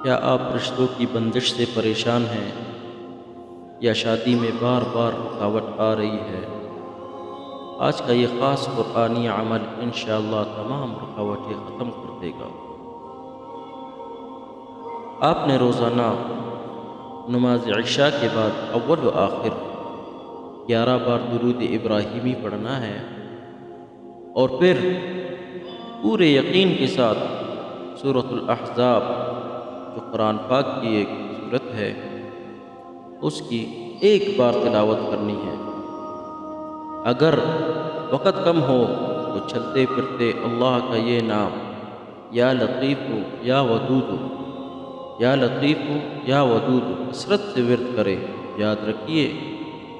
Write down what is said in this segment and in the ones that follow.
کیا آپ رشتوں کی بندش سے پریشان ہیں یا شادی میں بار بار رکاوٹ آ رہی ہے؟ آج کا یہ خاص قرآنی عمل انشاءاللہ تمام رکاوٹیں ختم کر دے گا۔ آپ نے روزانہ نماز عشاء کے بعد اول و آخر 11 بار درود ابراہیمی پڑھنا ہے، اور پھر پورے یقین کے ساتھ سورۃ الاحزاب جو قرآن پاک کی ایک سورت ہے اس کی ایک بار تلاوت کرنی ہے۔ اگر وقت کم ہو تو چلتے پھرتے اللہ کا یہ نام یا لطیف یا ودود، یا لطیف یا ودود کثرت سے ورد کرے۔ یاد رکھیے،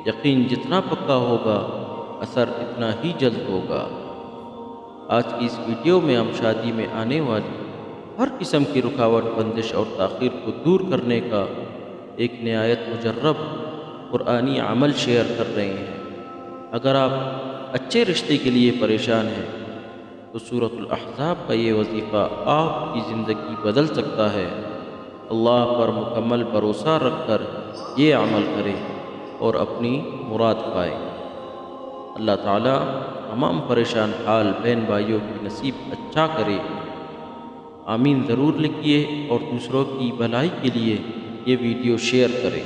یقین جتنا پکا ہوگا اثر اتنا ہی جلد ہوگا۔ آج کی اس ویڈیو میں ہم شادی میں آنے والی ہر قسم کی رکاوٹ، بندش اور تاخیر کو دور کرنے کا ایک نہایت مجرب قرآنی عمل شیئر کر رہے ہیں۔ اگر آپ اچھے رشتے کے لیے پریشان ہیں تو سورۃ الاحزاب کا یہ وظیفہ آپ کی زندگی بدل سکتا ہے۔ اللہ پر مکمل بھروسہ رکھ کر یہ عمل کریں اور اپنی مراد پائیں۔ اللہ تعالیٰ تمام پریشان حال بہن بھائیوں کی نصیب اچھا کرے۔ آمین ضرور لکھیے اور دوسروں کی بھلائی کے لیے یہ ویڈیو شیئر کریں۔